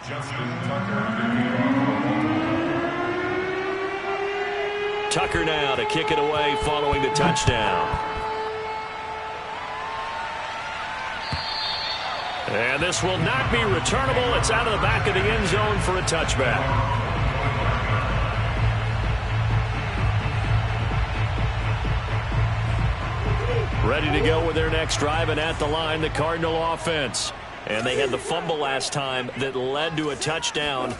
Tucker now to kick it away following the touchdown. And this will not be returnable. It's out of the back of the end zone for a touchback. Ready to go with their next drive, and at the line, the Cardinal offense. And they had the fumble last time that led to a touchdown.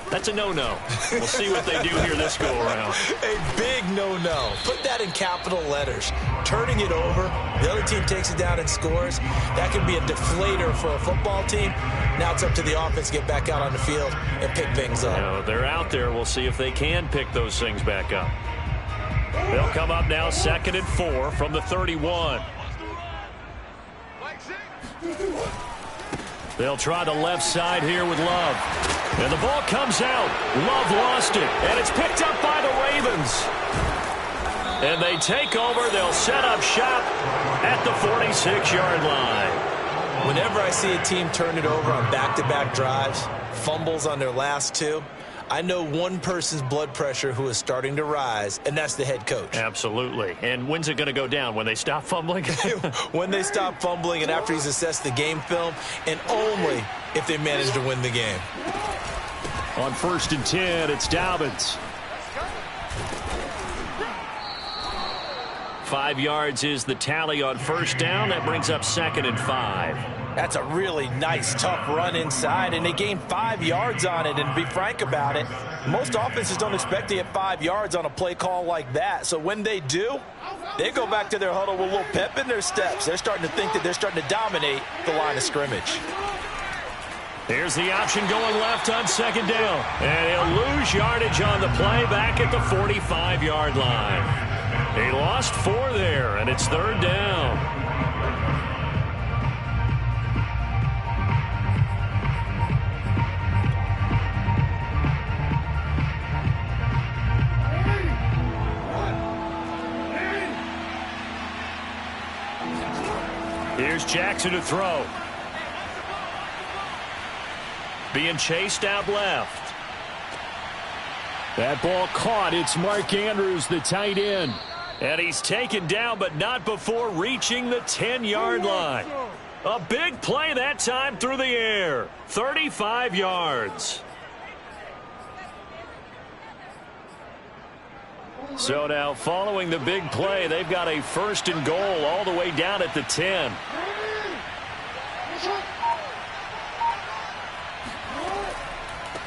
That's a no-no. We'll see what they do here this go-around. A big no-no. Put that in capital letters. Turning it over, the other team takes it down and scores. That can be a deflator for a football team. Now it's up to the offense to get back out on the field and pick things up. You know, they're out there. We'll see if they can pick those things back up. They'll come up now 2nd and 4 from the 31. They'll try the left side here with Love. And the ball comes out. Love lost it. And it's picked up by the Ravens. And they take over. They'll set up shop at the 46-yard line. Whenever I see a team turn it over on back-to-back drives, fumbles on their last two, I know one person's blood pressure who is starting to rise, and that's the head coach. Absolutely. And when's it going to go down? When they stop fumbling? When they stop fumbling and after he's assessed the game film, and only if they manage to win the game. On 1st and 10, it's Dobbins. 5 yards is the tally on 1st down. That brings up 2nd and 5. That's a really nice, tough run inside, and they gained 5 yards on it. And to be frank about it, most offenses don't expect to get 5 yards on a play call like that. So when they do, they go back to their huddle with a little pep in their steps. They're starting to think that they're starting to dominate the line of scrimmage. Here's the option going left on 2nd down. And he'll lose yardage on the play back at the 45-yard line. He lost 4 there, and it's 3rd down. Here's Jackson to throw. Being chased out left. That ball caught. It's Mark Andrews, the tight end. And he's taken down, but not before reaching the 10-yard line. A big play that time through the air. 35 yards. So now, following the big play, they've got a 1st and goal all the way down at the 10.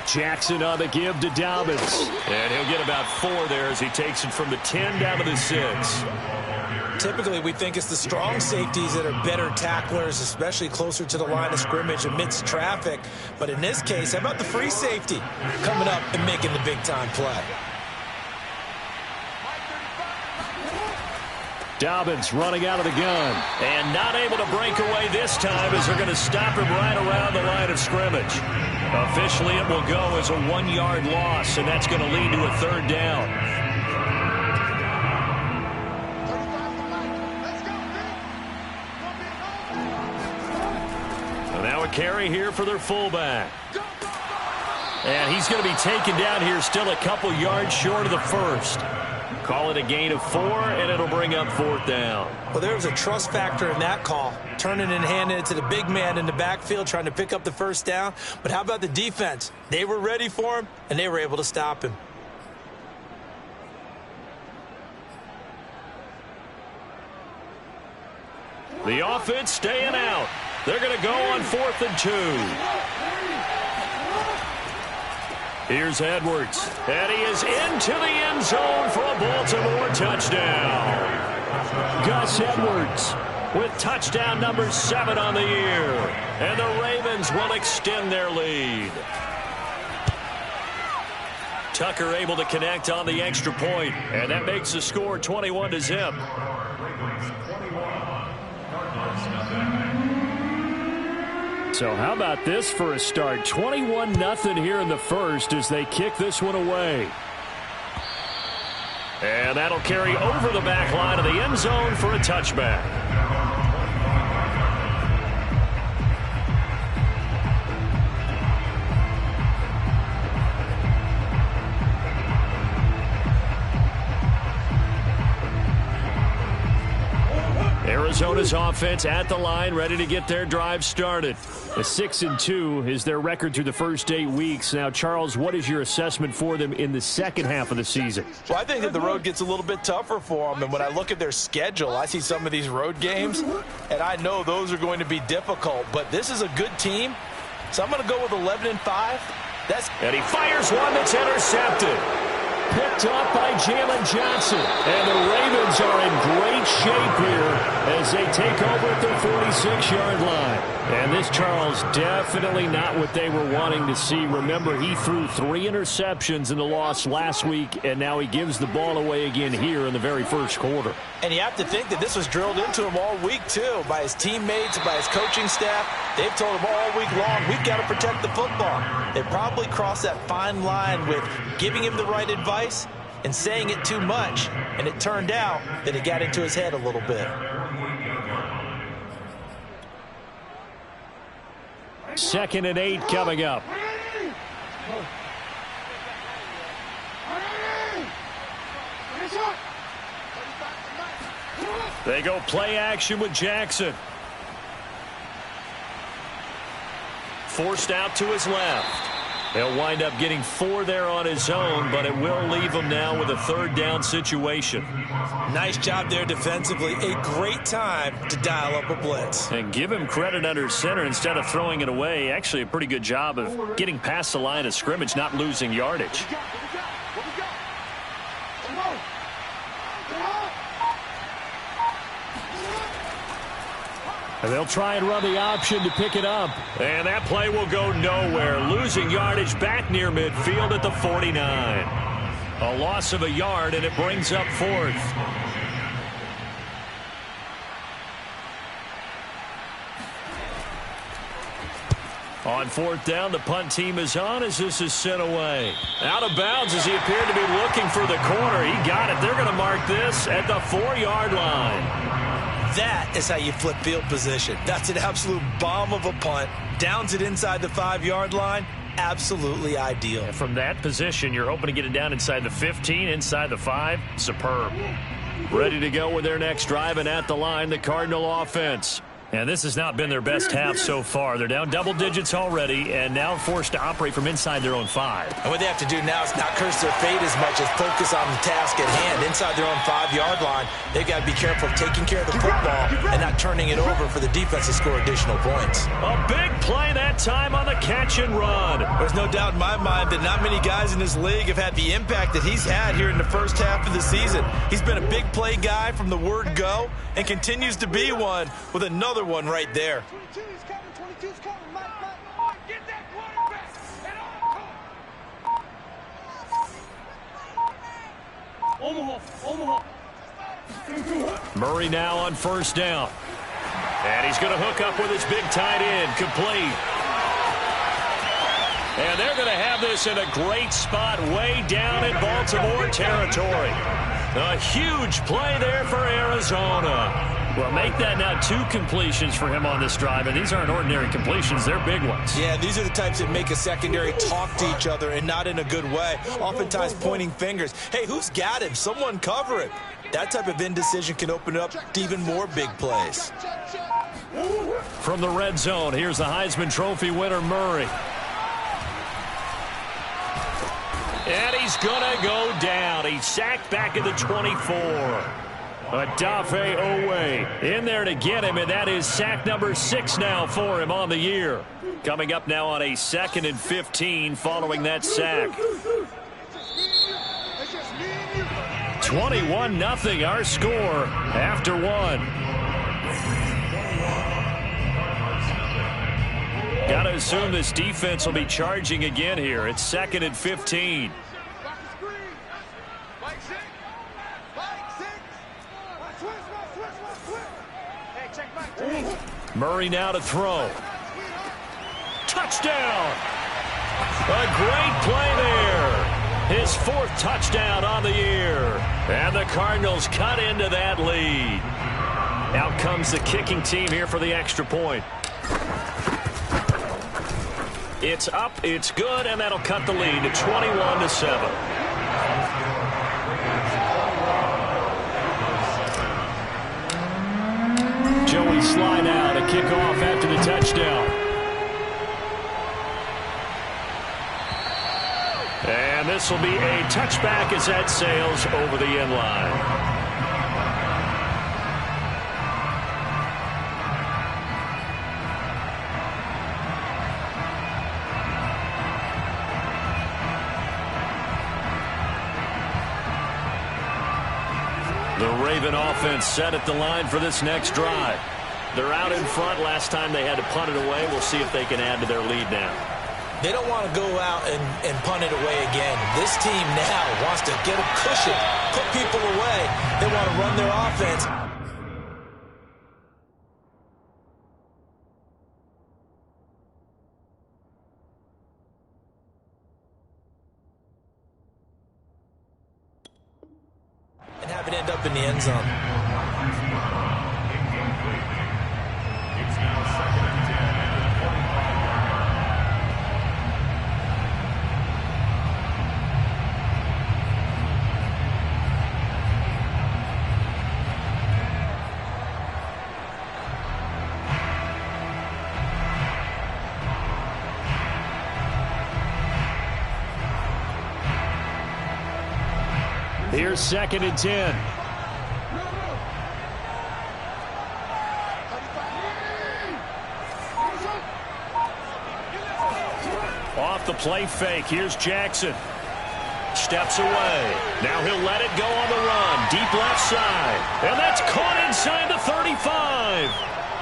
Jackson on the give to Dobbins. And he'll get about 4 there as he takes it from the 10 down to the 6. Typically, we think it's the strong safeties that are better tacklers, especially closer to the line of scrimmage amidst traffic. But in this case, how about the free safety coming up and making the big-time play? Dobbins running out of the gun. And not able to break away this time as they're going to stop him right around the line of scrimmage. Officially, it will go as a 1-yard loss, and that's going to lead to a 3rd down. So now a carry here for their fullback. And he's going to be taken down here still a couple yards short of the 1st. Call it a gain of 4, and it'll bring up 4th down. Well, there was a trust factor in that call. Turning and handing it to the big man in the backfield, trying to pick up the 1st down. But how about the defense? They were ready for him, and they were able to stop him. The offense staying out. They're going to go on 4th and 2. Here's Edwards, and he is into the end zone for a Baltimore touchdown. Gus Edwards with touchdown number 7 on the year, and the Ravens will extend their lead. Tucker able to connect on the extra point, and that makes the score 21-0. So how about this for a start? 21-0 here in the 1st as they kick this one away. And that'll carry over the back line of the end zone for a touchback. Arizona's offense at the line, ready to get their drive started. A 6-2 is their record through the first 8 weeks. Now, Charles, what is your assessment for them in the second half of the season? Well, I think that the road gets a little bit tougher for them. And when I look at their schedule, I see some of these road games, and I know those are going to be difficult. But this is a good team, so I'm going to go with 11-5. And he fires one that's intercepted. Picked up by Jalen Johnson. And the Ravens are in great shape here as they take over at their 46-yard line. And this, Charles, definitely not what they were wanting to see. Remember, he threw 3 interceptions in the loss last week, and now he gives the ball away again here in the very first quarter. And you have to think that this was drilled into him all week, too, by his teammates, by his coaching staff. They've told him all week long, we've got to protect the football. They probably crossed that fine line with giving him the right advice and saying it too much. And it turned out that it got into his head a little bit. 2nd and 8 coming up. They go play action with Jackson. Forced out to his left. He'll wind up getting 4 there on his own, but it will leave him now with a 3rd down situation. Nice job there defensively. A great time to dial up a blitz. And give him credit under center instead of throwing it away. Actually a pretty good job of getting past the line of scrimmage, not losing yardage. And they'll try and run the option to pick it up. And that play will go nowhere. Losing yardage back near midfield at the 49. A loss of a yard, and it brings up 4th. On 4th down, the punt team is on as this is sent away. Out of bounds as he appeared to be looking for the corner. He got it. They're going to mark this at the 4-yard line. That is how you flip field position. That's an absolute bomb of a punt. Downs it inside the 5-yard line. Absolutely ideal. And from that position, you're hoping to get it down inside the 15, inside the 5. Superb. Ready to go with their next drive, and at the line, the Cardinal offense. And this has not been their best half so far. They're down double digits already and now forced to operate from inside their own 5. And what they have to do now is not curse their fate as much as focus on the task at hand. Inside their own 5-yard line, they've got to be careful of taking care of the football and not turning it over for the defense to score additional points. A big play that time on the catch and run. There's no doubt in my mind that not many guys in this league have had the impact that he's had here in the first half of the season. He's been a big play guy from the word go and continues to be one with another one right there. 22's coming, 22's coming. Mike, get that quarterback at all. Omaha. Murray now on 1st down. And he's going to hook up with his big tight end, complete. And they're going to have this in a great spot way down in Baltimore territory. A huge play there for Arizona. Well, make that now 2 completions for him on this drive, and these aren't ordinary completions. They're big ones. Yeah, these are the types that make a secondary talk to each other and not in a good way, oftentimes pointing fingers. Hey, who's got him? Someone cover him. That type of indecision can open up to even more big plays. From the red zone, here's the Heisman Trophy winner, Murray. And he's going to go down. He's sacked back at the 24. Odafe Oweh in there to get him, and that is sack number 6 now for him on the year. Coming up now on a 2nd and 15 following that sack. 21-0 our score after 1. Got to assume this defense will be charging again here. It's 2nd and 15. Murray now to throw. Touchdown! A great play there. His 4th touchdown on the year. And the Cardinals cut into that lead. Out comes the kicking team here for the extra point. It's up, it's good, and that'll cut the lead to 21-7. Joey Slye now to kick off after the touchdown. And this will be a touchback as that sails over the end line. The Raven offense set at the line for this next drive. They're out in front. Last time they had to punt it away. We'll see if they can add to their lead now. They don't want to go out and punt it away again. This team now wants to get a cushion, put people away. They want to run their offense. And have it end up in the end zone. It's now 2nd and 10 at the 45-yard line. Here's 2nd and 10. Off the play fake. Here's Jackson. Steps away. Now he'll let it go on the run. Deep left side. And that's caught inside the 35.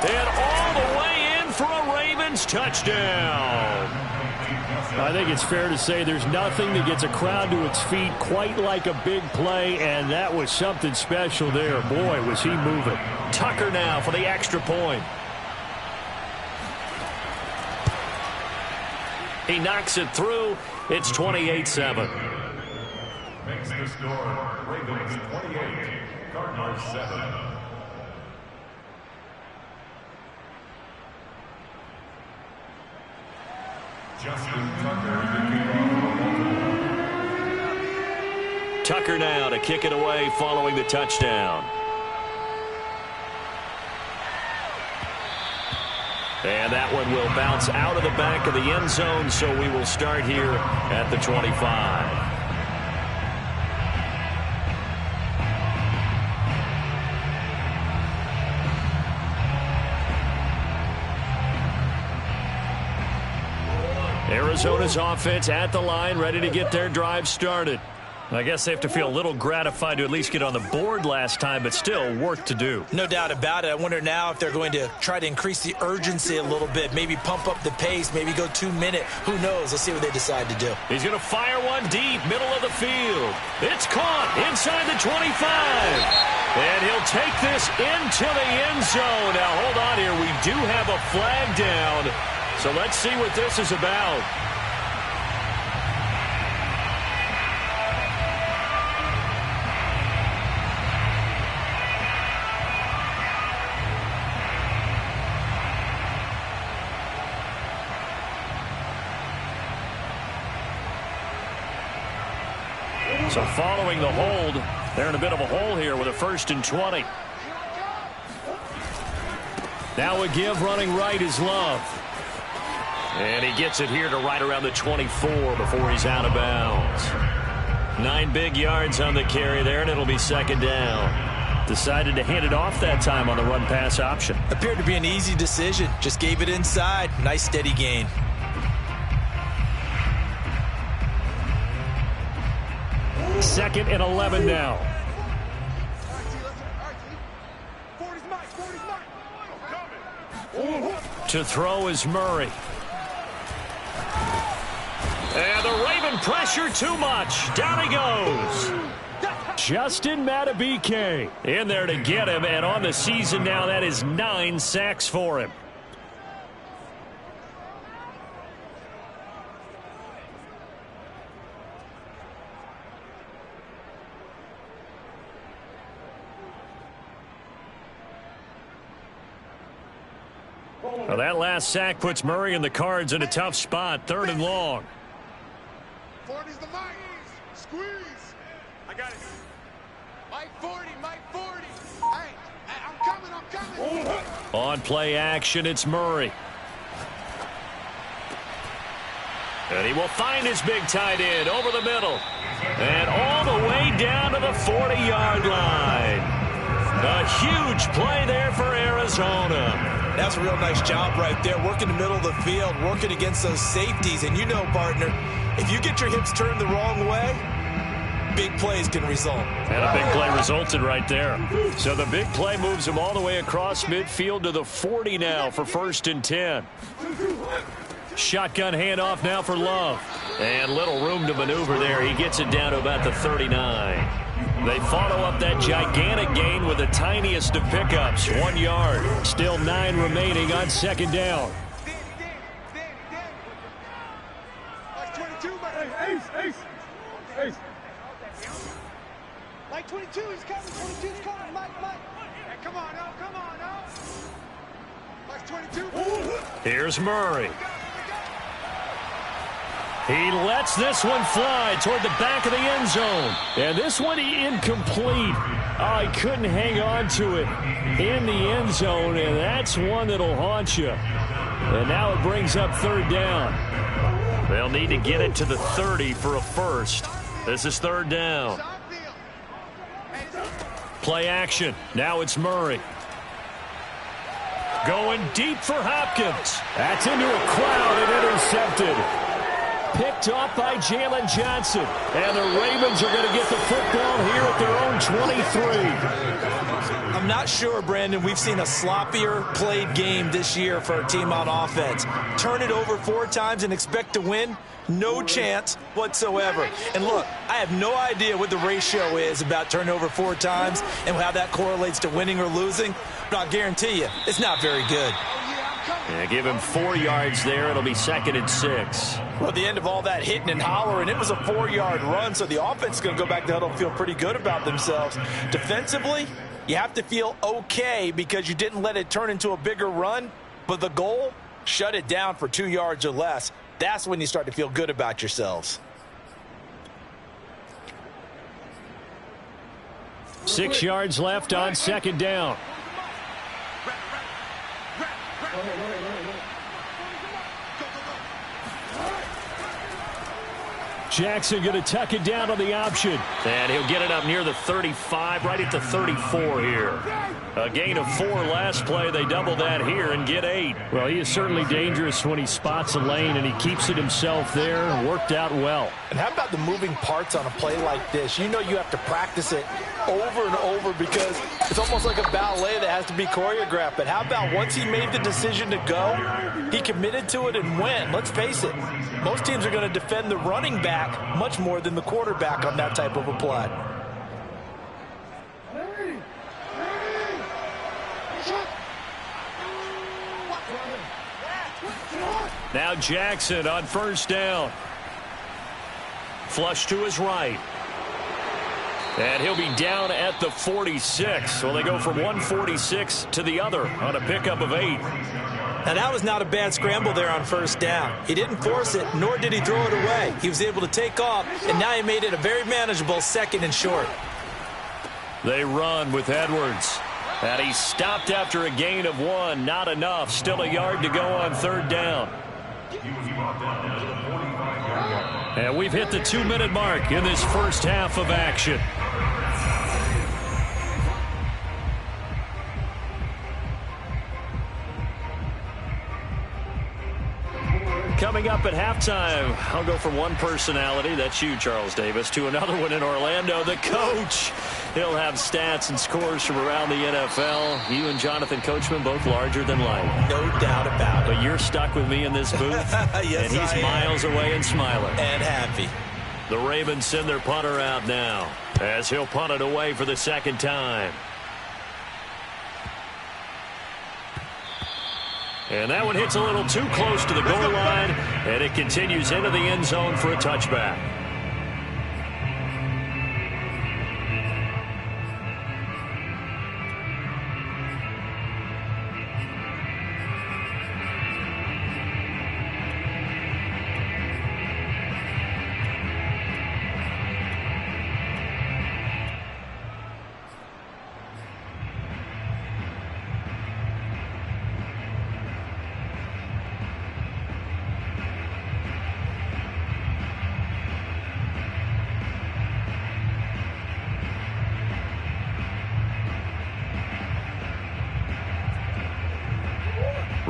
And all the way in for a Ravens touchdown. I think it's fair to say there's nothing that gets a crowd to its feet quite like a big play, and that was something special there. Boy, was he moving. Tucker now for the extra point. He knocks it through. It's 28-7. Makes the score Ravens 28, Cardinals 7. Justin Tucker to kick off for Baltimore. Tucker now to kick it away following the touchdown. And that one will bounce out of the back of the end zone, so we will start here at the 25. Arizona's offense at the line, ready to get their drive started. I guess they have to feel a little gratified to at least get on the board last time, but still work to do. No doubt about it. I wonder now if they're going to try to increase the urgency a little bit, maybe pump up the pace, maybe go 2-minute. Who knows? Let's see what they decide to do. He's going to fire one deep, middle of the field. It's caught inside the 25. And he'll take this into the end zone. Now, hold on here. We do have a flag down. So let's see what this is about. So following the hold, they're in a bit of a hole here with a 1st and 20. Now a give running right is Love. And he gets it here to right around the 24 before he's out of bounds. 9 big yards on the carry there, and it'll be 2nd down. Decided to hand it off that time on the run-pass option. Appeared to be an easy decision. Just gave it inside. Nice steady gain. Second and 11 now. To throw is Murray. And the Raven pressure too much. Down he goes. Justin Madubuike in there to get him. And on the season now, that is 9 sacks for him. Well, that last sack puts Murray and the Cards in a tough spot. 3rd and long. 40's the Mike. Squeeze. I got it. Mike 40, Mike 40. Hey, I'm On play action, it's Murray. And he will find his big tight end over the middle. And all the way down to the 40-yard line. A huge play there for Arizona. That's a real nice job right there, working the middle of the field, working against those safeties. And you know, partner, if you get your hips turned the wrong way, big plays can result. And a big play resulted right there. So the big play moves him all the way across midfield to the 40 now for 1st and 10. Shotgun handoff now for Love. And little room to maneuver there. He gets it down to about the 39. They follow up that gigantic gain with the tiniest of pickups, 1 yard. Still 9 remaining on 2nd down. Like 22, he's coming. 22's coming. Mike. Hey, come on now. Like 22. Here's Murray. He lets this one fly toward the back of the end zone. And this one incomplete. Oh, he couldn't hang on to it in the end zone, and that's one that'll haunt you. And now it brings up 3rd down. They'll need to get it to the 30 for a first. This is 3rd down. Play action. Now it's Murray. Going deep for Hopkins. That's into a crowd and intercepted. Picked off by Jalen Johnson. And the Ravens are going to get the football here at their own 23. I'm not sure, Brandon, we've seen a sloppier played game this year for a team on offense. Turn it over 4 times and expect to win? No chance whatsoever. And look, I have no idea what the ratio is about turnover 4 times and how that correlates to winning or losing. But I'll guarantee you, it's not very good. Yeah, give him 4 yards there. It'll be 2nd and 6. Well, at the end of all that hitting and hollering, it was a 4-yard run, so the offense is going to go back to huddle and feel pretty good about themselves. Defensively, you have to feel okay because you didn't let it turn into a bigger run, but the goal, shut it down for 2 yards or less. That's when you start to feel good about yourselves. 6 yards left on 2nd down. Jackson going to tuck it down on the option. And he'll get it up near the 35, right at the 34 here. A gain of 4 last play. They double that here and get 8. Well, he is certainly dangerous when he spots a lane, and he keeps it himself there. Worked out well. And how about the moving parts on a play like this? You know you have to practice it over and over because it's almost like a ballet that has to be choreographed. But how about once he made the decision to go, he committed to it and went. Let's face it, most teams are going to defend the running back much more than the quarterback on that type of a play. Now Jackson on 1st down. Flush to his right. And he'll be down at the 46. Well, they go from 146 to the other on a pickup of 8. Now, that was not a bad scramble there on 1st down. He didn't force it, nor did he throw it away. He was able to take off, and now he made it a very manageable 2nd and short. They run with Edwards. And he stopped after a gain of 1. Not enough. Still a yard to go on 3rd down. And we've hit the 2-minute mark in this first half of action. Coming up at halftime, I'll go from one personality, that's you, Charles Davis, to another one in Orlando, the coach. He'll have stats and scores from around the NFL. You and Jonathan Coachman, both larger than life. No doubt about it. But you're stuck with me in this booth, yes, and he's miles away and smiling. And happy. The Ravens send their punter out now, as he'll punt it away for the 2nd time. And that one hits a little too close to the goal line, and it continues into the end zone for a touchback.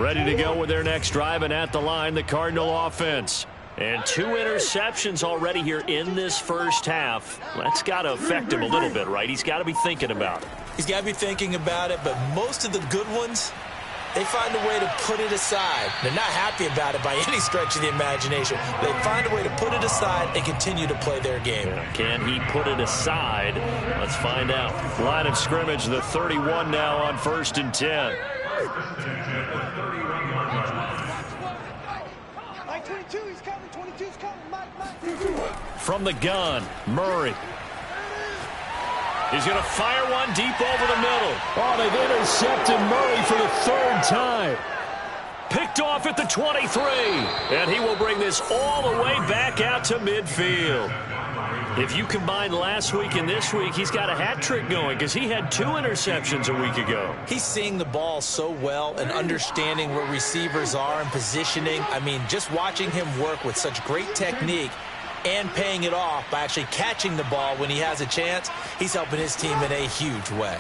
Ready to go with their next drive, and at the line, the Cardinal offense. And 2 interceptions already here in this first half. That's got to affect him a little bit, right? He's got to be thinking about it. He's got to be thinking about it, but most of the good ones, they find a way to put it aside. They're not happy about it by any stretch of the imagination. They find a way to put it aside and continue to play their game. Can he put it aside? Let's find out. Line of scrimmage, the 31 now on 1st and 10. Mike 22, he's coming. 22's coming. Mike. From the gun, Murray. He's going to fire one deep over the middle. Oh, they've intercepted Murray for the 3rd time. Picked off at the 23. And he will bring this all the way back out to midfield. If you combine last week and this week, he's got a hat trick going because he had 2 interceptions a week ago. He's seeing the ball so well and understanding where receivers are and positioning. I mean, just watching him work with such great technique and paying it off by actually catching the ball when he has a chance, he's helping his team in a huge way.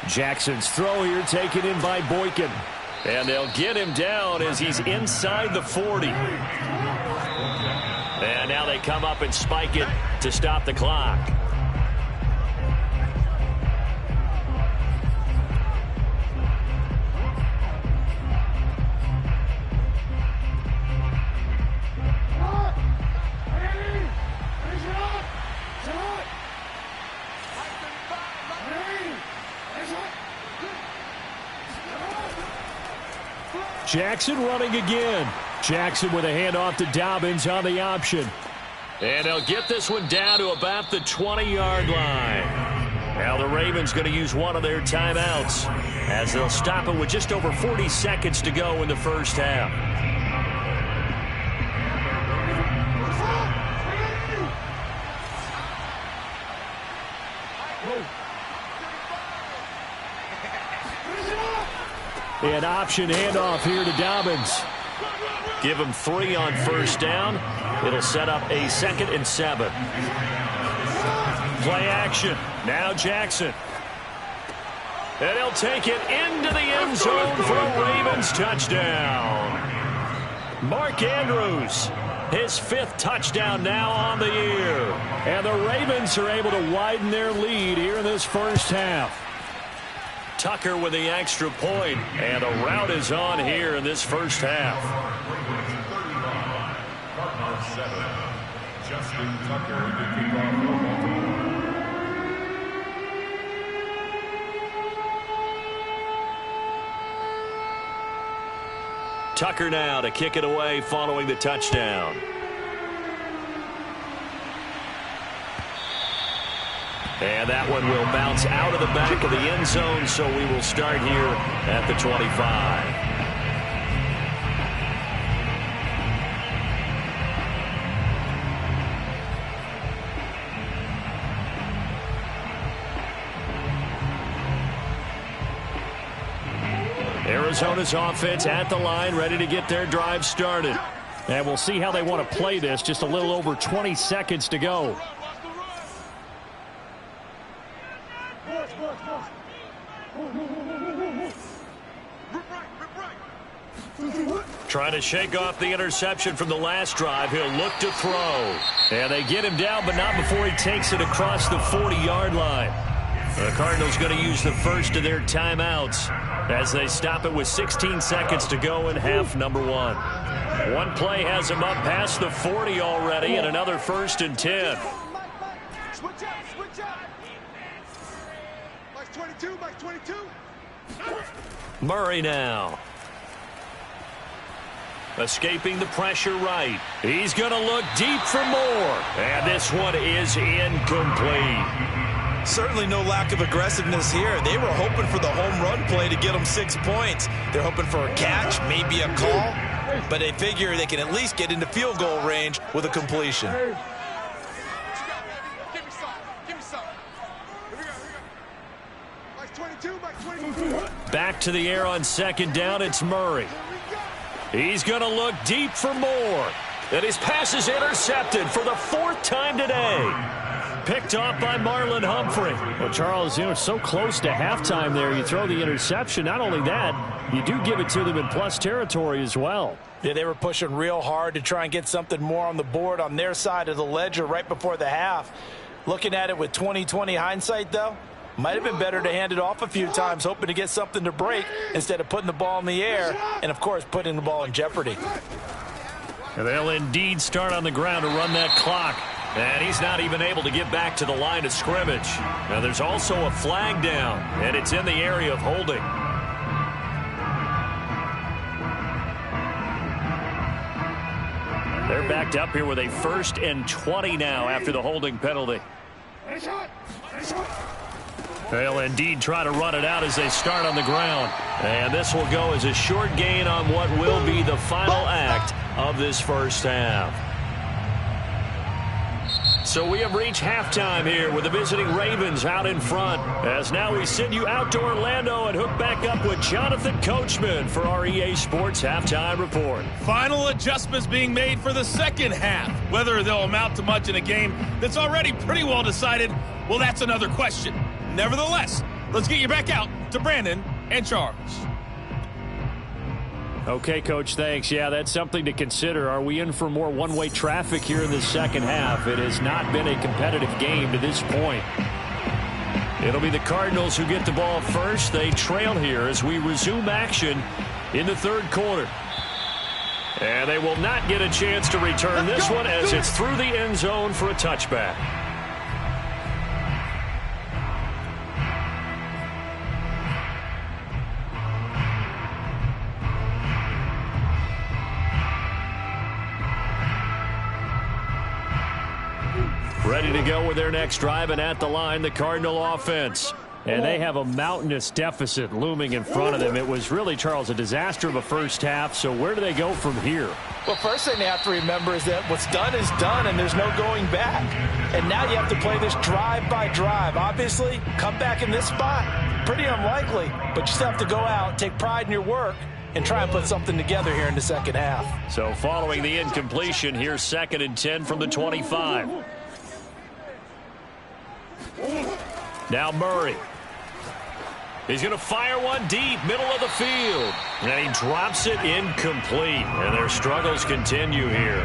Jackson's throw here taken in by Boykin. And they'll get him down as he's inside the 40. And now they come up and spike it to stop the clock. Jackson running again. Jackson with a handoff to Dobbins on the option. And they'll get this one down to about the 20-yard line. Now the Ravens going to use one of their timeouts as they'll stop it with just over 40 seconds to go in the first half. An option handoff here to Dobbins. Give him 3 on 1st down. It'll set up a 2nd and 7. Play action. Now Jackson. And he'll take it into the end zone for a Ravens touchdown. Mark Andrews, his 5th touchdown now on the year. And the Ravens are able to widen their lead here in this first half. Tucker with the extra point, and a rout is on here in this first half. Justin Tucker to kick off the Tucker now to kick it away following the touchdown. And that one will bounce out of the back of the end zone, so we will start here at the 25. Arizona's offense at the line, ready to get their drive started. And we'll see how they want to play this. Just a little over 20 seconds to go. Trying to shake off the interception from the last drive. He'll look to throw. And they get him down, but not before he takes it across the 40-yard line. The Cardinals going to use the first of their timeouts as they stop it with 16 seconds to go in half number 1. One play has him up past the 40 already, and another 1st and 10. Switch out. Mike 22, Mike 22. Murray now. Escaping the pressure right. He's going to look deep for more. And this one is incomplete. Certainly no lack of aggressiveness here. They were hoping for the home run play to get them 6 points. They're hoping for a catch, maybe a call, but they figure they can at least get into field goal range with a completion. Give me some. Here we go. Mike 22, Mike 22. Back to the air on 2nd down. It's Murray. He's going to look deep for more. And his pass is intercepted for the 4th time today. picked off by Marlon Humphrey. Well, Charles, it's so close to halftime there. You throw the interception. Not only that, you do give it to them in plus territory as well. Yeah, they were pushing real hard to try and get something more on the board on their side of the ledger right before the half. Looking at it with 20/20 hindsight, though, might have been better to hand it off a few times, hoping to get something to break instead of putting the ball in the air and, of course, putting the ball in jeopardy. And they'll indeed start on the ground to run that clock. And he's not even able to get back to the line of scrimmage. Now, there's also a flag down, and it's in the area of holding. They're backed up here with a 1st and 20 now after the holding penalty. They'll indeed try to run it out as they start on the ground. And this will go as a short gain on what will be the final act of this first half. So we have reached halftime here with the visiting Ravens out in front. As now we send you out to Orlando and hook back up with Jonathan Coachman for our EA Sports Halftime Report. Final adjustments being made for the second half. Whether they'll amount to much in a game that's already pretty well decided, well, that's another question. Nevertheless, let's get you back out to Brandon and Charles. Okay, Coach, thanks. Yeah, that's something to consider. Are we in for more one-way traffic here in the second half? It has not been a competitive game to this point. It'll be the Cardinals who get the ball first. They trail here as we resume action in the third quarter. And they will not get a chance to return this one as it's through the end zone for a touchback. Ready to go with their next drive, and at the line, the Cardinal offense. And they have a mountainous deficit looming in front of them. It was really, Charles, a disaster of a first half. So where do they go from here? Well, first thing they have to remember is that what's done is done, and there's no going back. And now you have to play this drive by drive. Obviously, come back in this spot, pretty unlikely. But you still have to go out, take pride in your work, and try and put something together here in the second half. So following the incompletion, here's 2nd and 10 from the 25. Now Murray. He's going to fire one deep, middle of the field. And he drops it incomplete. And their struggles continue here.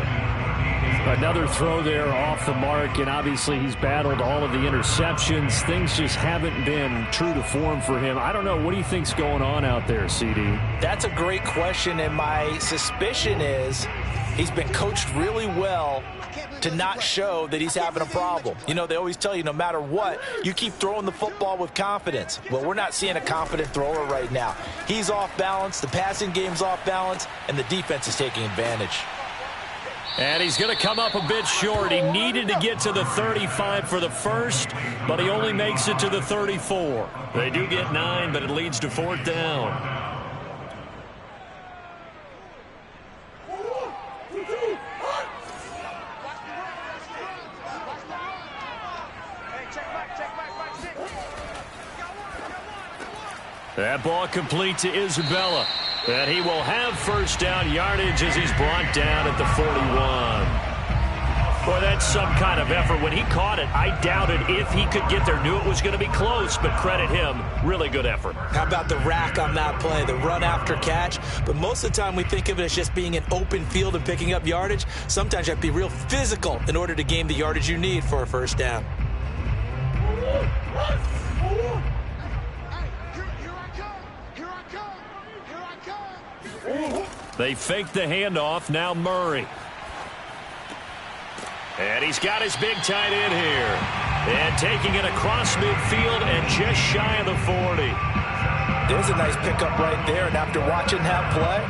Another throw there off the mark, and obviously he's battled all of the interceptions. Things just haven't been true to form for him. I don't know. What do you think's going on out there, CD? That's a great question, and my suspicion is he's been coached really well to not show that he's having a problem. You know, they always tell you no matter what, you keep throwing the football with confidence. Well, we're not seeing a confident thrower right now. He's off balance, the passing game's off balance, and the defense is taking advantage. And he's going to come up a bit short. He needed to get to the 35 for the first, but he only makes it to the 34. They do get 9, but it leads to 4th down. That ball complete to Isabella. And he will have first down yardage as he's brought down at the 41. Boy, that's some kind of effort. When he caught it, I doubted if he could get there. Knew it was going to be close, but credit him. Really good effort. How about the rack on that play, the run after catch? But most of the time we think of it as just being an open field and picking up yardage. Sometimes you have to be real physical in order to gain the yardage you need for a first down. They fake the handoff. Now Murray. And he's got his big tight end here. And taking it across midfield and just shy of the 40. There's a nice pickup right there. And after watching that play,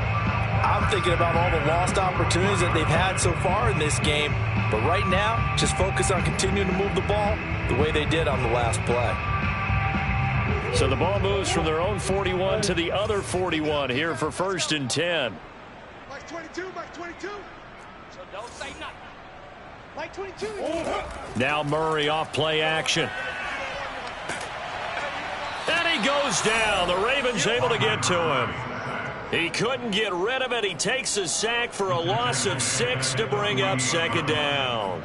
I'm thinking about all the lost opportunities that they've had so far in this game. But right now, just focus on continuing to move the ball the way they did on the last play. So the ball moves from their own 41 to the other 41 here for 1st and 10. Like 22, like 22. So don't say nothing. Like 22. Now Murray off play action. And he goes down. The Ravens able to get to him. He couldn't get rid of it. He takes a sack for a loss of 6 to bring up 2nd down.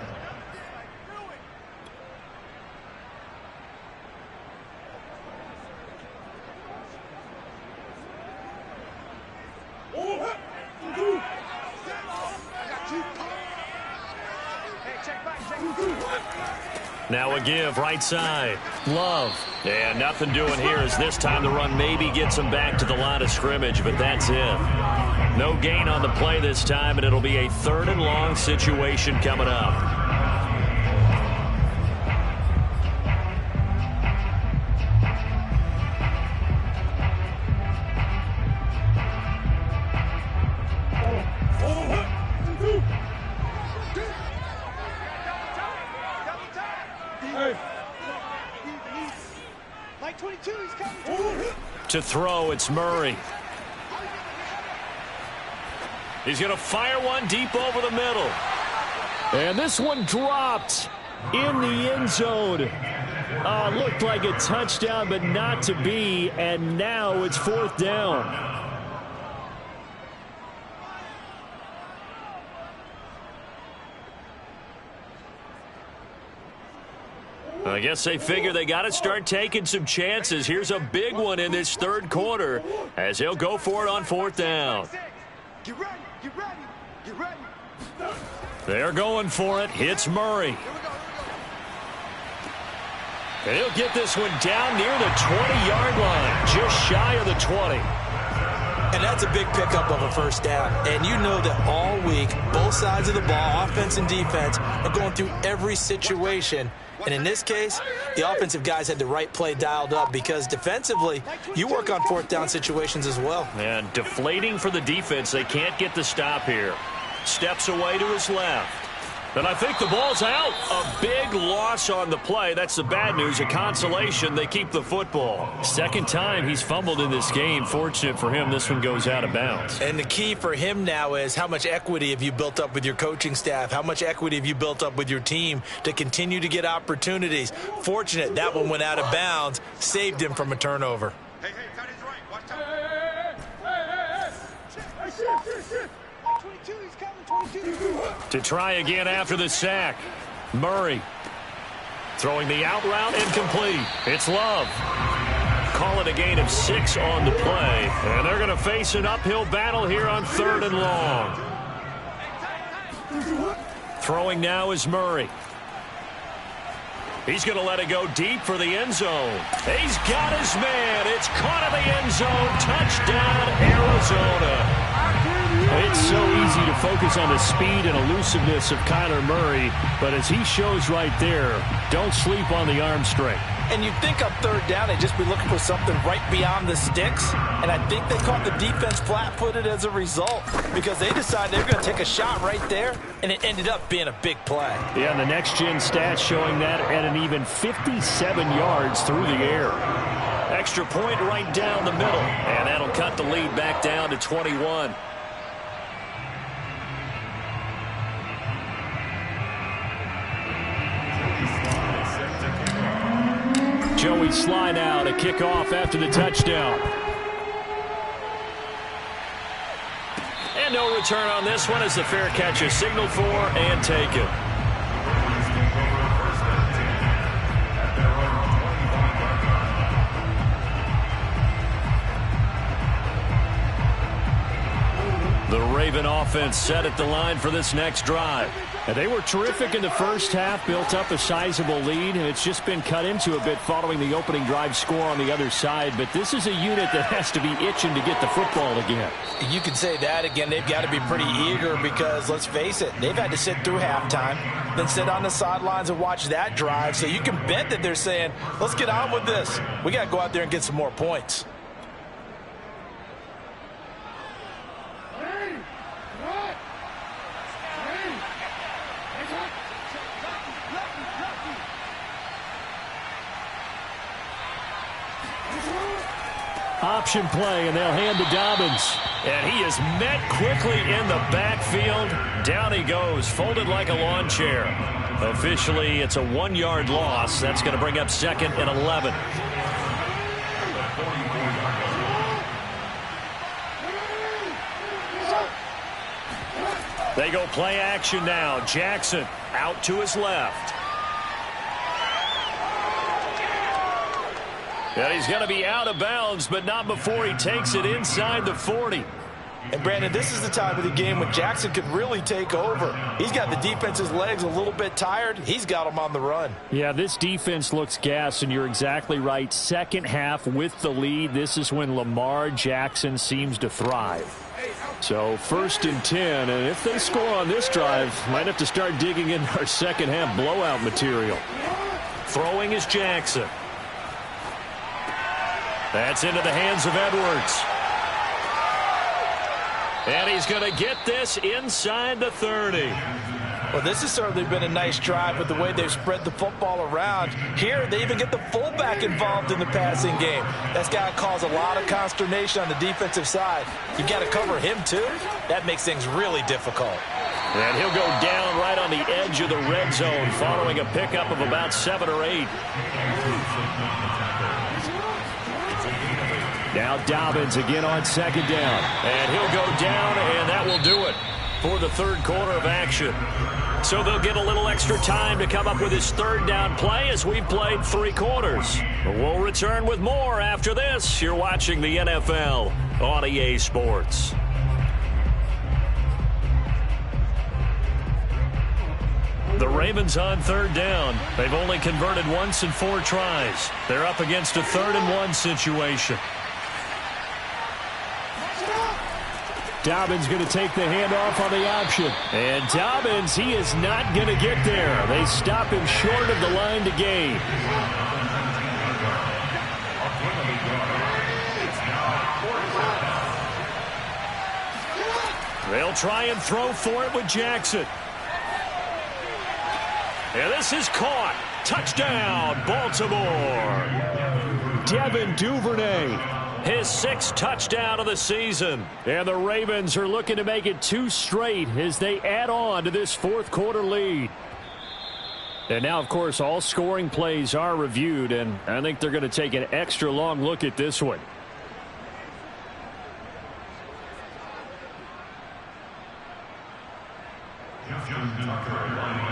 Now a give right side. Love. And nothing doing here as this time the run maybe gets him back to the line of scrimmage, but that's it. No gain on the play this time, and it'll be a 3rd and long situation coming up. Like 22, he's coming. To throw, it's Murray. He's going to fire one deep over the middle. And this one dropped in the end zone. Looked like a touchdown, but not to be. And now it's 4th down. I guess they figure they got to start taking some chances. Here's a big one in this 3rd quarter as he'll go for it on 4th down. Get ready, get ready, get ready. They're going for it. Hits Murray. And he'll get this one down near the 20-yard line, just shy of the 20. And that's a big pickup of a 1st down. And you know that all week, both sides of the ball, offense and defense, are going through every situation. And in this case, the offensive guys had the right play dialed up because defensively, you work on 4th down situations as well. And deflating for the defense. They can't get the stop here. Steps away to his left. And I think the ball's out. A big loss on the play. That's the bad news. A consolation. They keep the football. 2nd time he's fumbled in this game. Fortunate for him, this one goes out of bounds. And the key for him now is how much equity have you built up with your coaching staff? How much equity have you built up with your team to continue to get opportunities? Fortunate that one went out of bounds. Saved him from a turnover. Hey, tight is right. Watch out. Hey, 22, he's coming, 22. To try again after the sack. Murray throwing the out route incomplete. It's Love. Call it a gain of 6 on the play. And they're going to face an uphill battle here on 3rd and long. Throwing now is Murray. He's going to let it go deep for the end zone. He's got his man. It's caught in the end zone. Touchdown, Arizona. It's so easy to focus on the speed and elusiveness of Kyler Murray, but as he shows right there, don't sleep on the arm strength. And you'd think on 3rd down, they'd just be looking for something right beyond the sticks. And I think they caught the defense flat-footed as a result because they decided they were going to take a shot right there, and it ended up being a big play. Yeah, and the next-gen stats showing that at an even 57 yards through the air. Extra point right down the middle, and that'll cut the lead back down to 21. Joey Sly now to kick off after the touchdown. And no return on this one as the fair catch is signaled for and taken. The Raven offense set at the line for this next drive. And they were terrific in the first half, built up a sizable lead, and it's just been cut into a bit following the opening drive score on the other side. But this is a unit that has to be itching to get the football again. You can say that again. They've got to be pretty eager because, let's face it, they've had to sit through halftime, then sit on the sidelines and watch that drive. So you can bet that they're saying, let's get on with this. We got to go out there and get some more points. Option play, and they'll hand to Dobbins. And he is met quickly in the backfield. Down he goes, folded like a lawn chair. Officially, it's a 1-yard loss. That's going to bring up 2nd and 11. They go play action now. Jackson out to his left. And he's going to be out of bounds, but not before he takes it inside the 40. And, Brandon, this is the time of the game when Jackson could really take over. He's got the defense's legs a little bit tired. He's got them on the run. Yeah, this defense looks gassed, and you're exactly right. Second half with the lead, this is when Lamar Jackson seems to thrive. So 1st and 10, and if they score on this drive, might have to start digging in our second half blowout material. Throwing is Jackson. That's into the hands of Edwards. And he's going to get this inside the 30. Well, this has certainly been a nice drive with the way they've spread the football around. Here, they even get the fullback involved in the passing game. That's got to cause a lot of consternation on the defensive side. You've got to cover him, too. That makes things really difficult. And he'll go down right on the edge of the red zone following a pickup of about 7 or 8. Now Dobbins again on 2nd down. And he'll go down, and that will do it for the 3rd quarter of action. So they'll get a little extra time to come up with his 3rd down play as we've played 3 quarters. We'll return with more after this. You're watching the NFL on EA Sports. The Ravens on 3rd down. They've only converted once in 4 tries. They're up against a 3rd and 1 situation. Dobbins going to take the handoff on the option. And Dobbins, he is not going to get there. They stop him short of the line to gain. They'll try and throw for it with Jackson. And this is caught. Touchdown, Baltimore. Devin Duvernay. His 6th touchdown of the season. And the Ravens are looking to make it 2 straight as they add on to this 4th quarter lead. And now, of course, all scoring plays are reviewed, and I think they're going to take an extra long look at this one.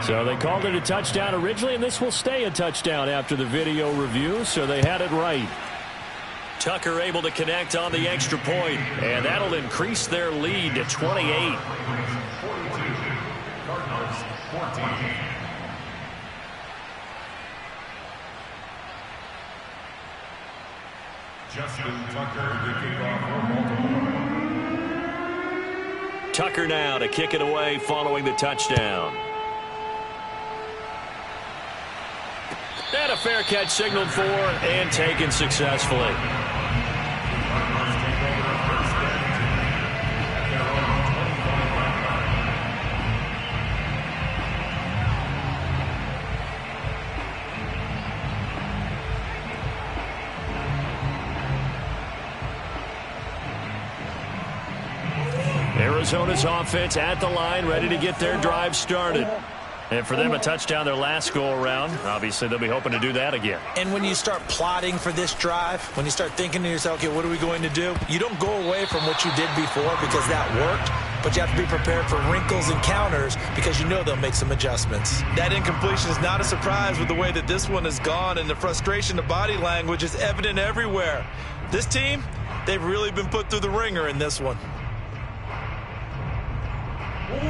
So they called it a touchdown originally, and this will stay a touchdown after the video review, so they had it right. Tucker able to connect on the extra point, and that'll increase their lead to 28. Justin Tucker to kick off for Baltimore. Tucker now to kick it away following the touchdown. And a fair catch signaled for and taken successfully. Arizona's offense at the line, ready to get their drive started. And for them, a touchdown their last go-around. Obviously, they'll be hoping to do that again. And when you start plotting for this drive, when you start thinking to yourself, okay, what are we going to do? You don't go away from what you did before because that worked, but you have to be prepared for wrinkles and counters because you know they'll make some adjustments. That incompletion is not a surprise with the way that this one has gone, and the frustration, the body language is evident everywhere. This team, they've really been put through the ringer in this one.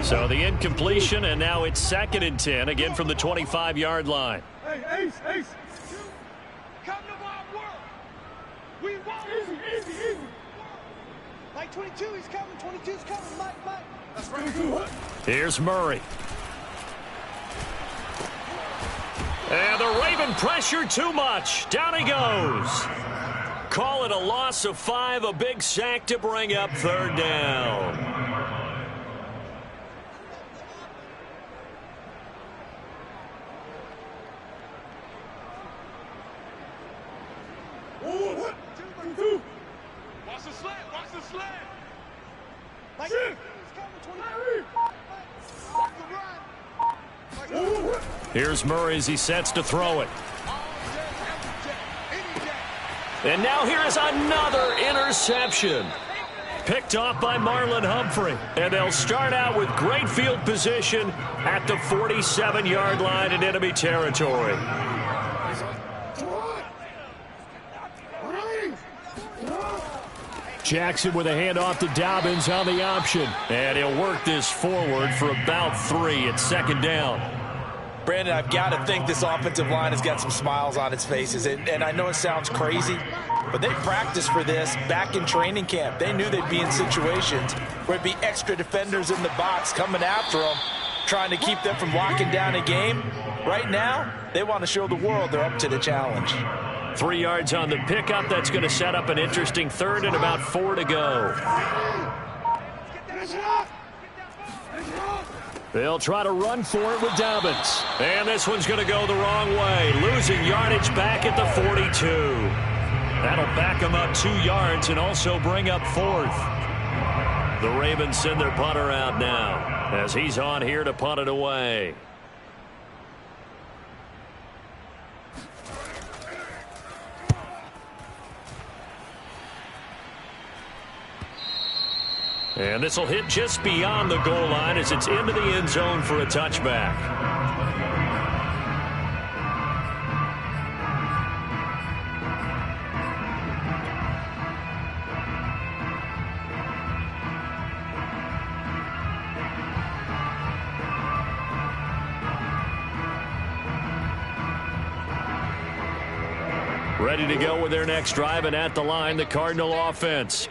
So the incompletion, and now it's 2nd and 10, again from the 25-yard line. Hey, Ace. Come to my world. We want easy. Mike 22, he's coming. 22's coming. Mike. That's right. Here's Murray. And the Raven pressure too much. Down he goes. Call it a loss of 5, a big sack to bring up 3rd down. Watch the slant. Mike, Here's Murray as he sets to throw it. And now here is another interception. Picked off by Marlon Humphrey. And they'll start out with great field position at the 47-yard line in enemy territory. Jackson with a handoff to Dobbins on the option. And he'll work this forward for about 3. It's second down. Brandon, I've got to think this offensive line has got some smiles on its faces. And I know it sounds crazy, but they practiced for this back in training camp. They knew they'd be in situations where it'd be extra defenders in the box coming after them, trying to keep them from locking down a game. Right now, they want to show the world they're up to the challenge. 3 yards on the pickup. That's going to set up an interesting third and about 4 to go. They'll try to run for it with Dobbins. And this one's going to go the wrong way. Losing yardage back at the 42. That'll back them up 2 yards and also bring up 4th. The Ravens send their punter out now as he's on here to punt it away. And this will hit just beyond the goal line as it's into the end zone for a touchback. Ready to go with their next drive, and at the line, the Cardinal offense.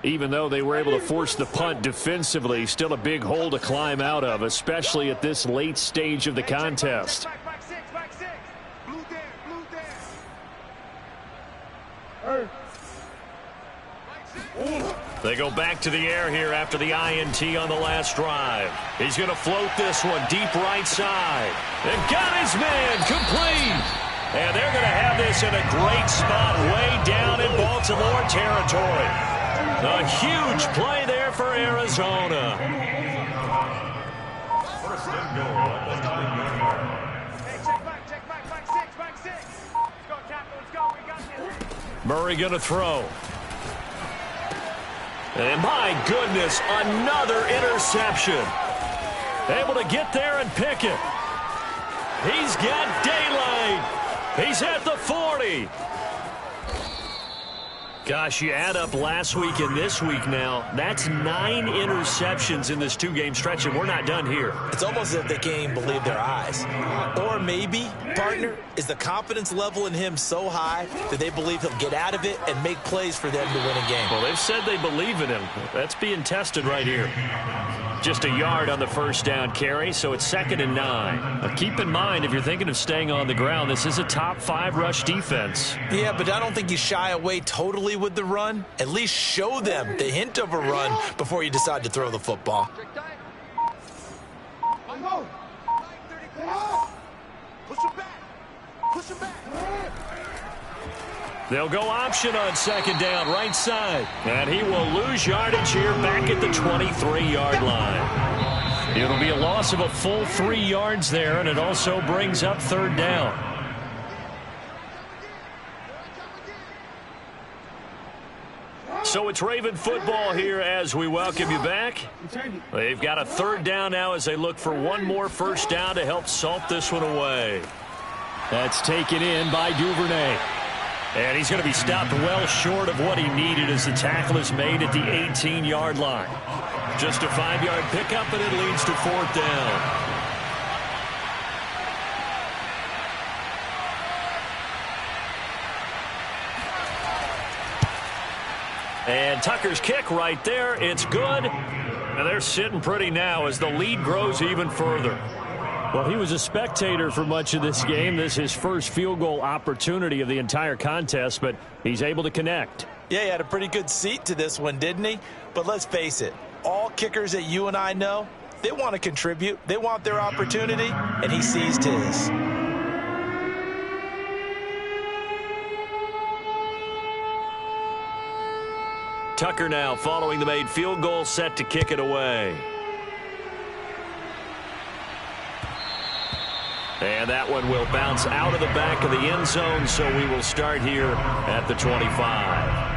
Even though they were able to force the punt defensively, still a big hole to climb out of, especially at this late stage of the contest. Back six. Blue down. They go back to the air here after the INT on the last drive. He's going to float this one deep right side. And got his man complete. And they're going to have this in a great spot way down in Baltimore territory. A huge play there for Arizona. First and goal at the 9-yard line. Hey, check back six. Let's go, Captain, let's go. We got this. Murray going to throw. And my goodness, another interception. Able to get there and pick it. He's got daylight. He's at the 40. Gosh, you add up last week and this week now, that's 9 interceptions in this 2-game stretch, and we're not done here. It's almost as if they can't even believe their eyes. Or maybe, partner, is the confidence level in him so high that they believe he'll get out of it and make plays for them to win a game. Well, they've said they believe in him. That's being tested right here. Just a yard on the first down carry, so it's 2nd and 9. Now, keep in mind, if you're thinking of staying on the ground, this is a top 5 rush defense. Yeah, but I don't think you shy away totally with the run. At least show them the hint of a run before you decide to throw the football. Push him back. They'll go option on 2nd down, right side. And he will lose yardage here back at the 23-yard line. It'll be a loss of a full 3 yards there, and it also brings up 3rd down. So it's Raven football here as we welcome you back. They've got a 3rd down now as they look for one more first down to help salt this one away. That's taken in by Duvernay. And he's going to be stopped well short of what he needed as the tackle is made at the 18-yard line. Just a 5-yard pickup, and it leads to 4th down. And Tucker's kick right there. It's good. And they're sitting pretty now as the lead grows even further. Well, he was a spectator for much of this game. This is his first field goal opportunity of the entire contest, but he's able to connect. Yeah, he had a pretty good seat to this one, didn't he? But let's face it, all kickers that you and I know, they want to contribute. They want their opportunity, and he seized his. Tucker now following the made field goal, set to kick it away. And that one will bounce out of the back of the end zone, so we will start here at the 25.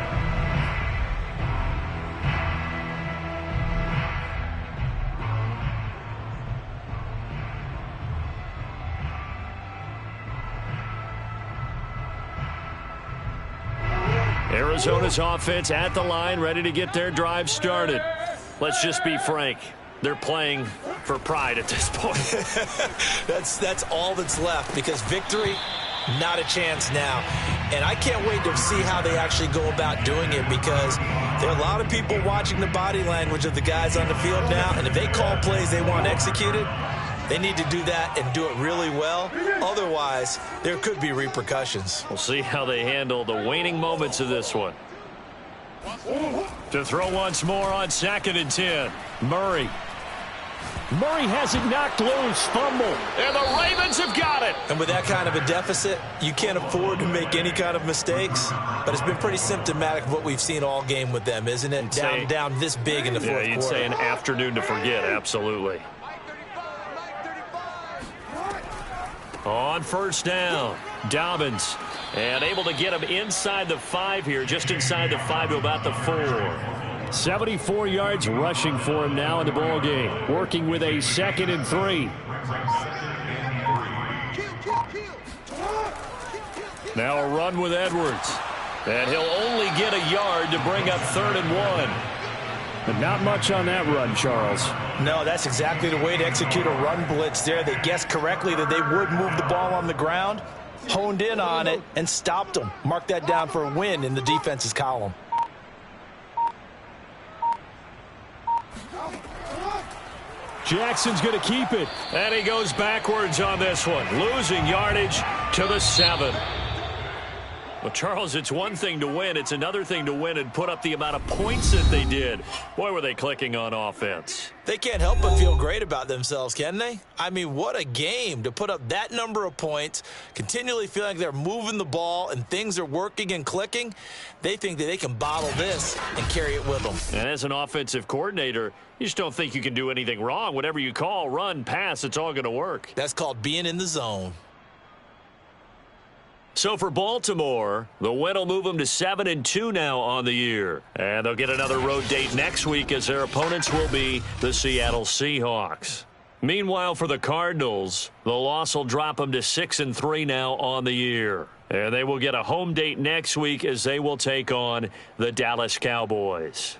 Arizona's offense at the line, ready to get their drive started. Let's just be frank. They're playing for pride at this point. That's all that's left, because victory, not a chance now. And I can't wait to see how they actually go about doing it, because there are a lot of people watching the body language of the guys on the field now, and if they call plays they want executed, they need to do that and do it really well. Otherwise, there could be repercussions. We'll see how they handle the waning moments of this one. To throw once more on 2nd and 10. Murray. Murray has it knocked loose. Fumble. And the Ravens have got it. And with that kind of a deficit, you can't afford to make any kind of mistakes. But it's been pretty symptomatic of what we've seen all game with them, isn't it? Down this big in the fourth quarter. Yeah, you'd say an afternoon to forget. Absolutely. On 1st down, Dobbins. And able to get him inside the 5 here, just inside the 5 to about the 4. 74 yards rushing for him now in the ball game. Working with a 2nd and 3. Now a run with Edwards. And he'll only get a yard to bring up 3rd and 1. But not much on that run, Charles. No, that's exactly the way to execute a run blitz there. They guessed correctly that they would move the ball on the ground, honed in on it, and stopped them. Mark that down for a win in the defense's column. Jackson's going to keep it. And he goes backwards on this one, losing yardage to the 7. Well, Charles, it's one thing to win. It's another thing to win and put up the amount of points that they did. Boy, were they clicking on offense. They can't help but feel great about themselves, can they? I mean, what a game to put up that number of points, continually feeling like they're moving the ball and things are working and clicking. They think that they can bottle this and carry it with them. And as an offensive coordinator, you just don't think you can do anything wrong. Whatever you call, run, pass, it's all going to work. That's called being in the zone. So for Baltimore, the win will move them to 7-2 now on the year. And they'll get another road date next week as their opponents will be the Seattle Seahawks. Meanwhile, for the Cardinals, the loss will drop them to 6-3 now on the year. And they will get a home date next week as they will take on the Dallas Cowboys.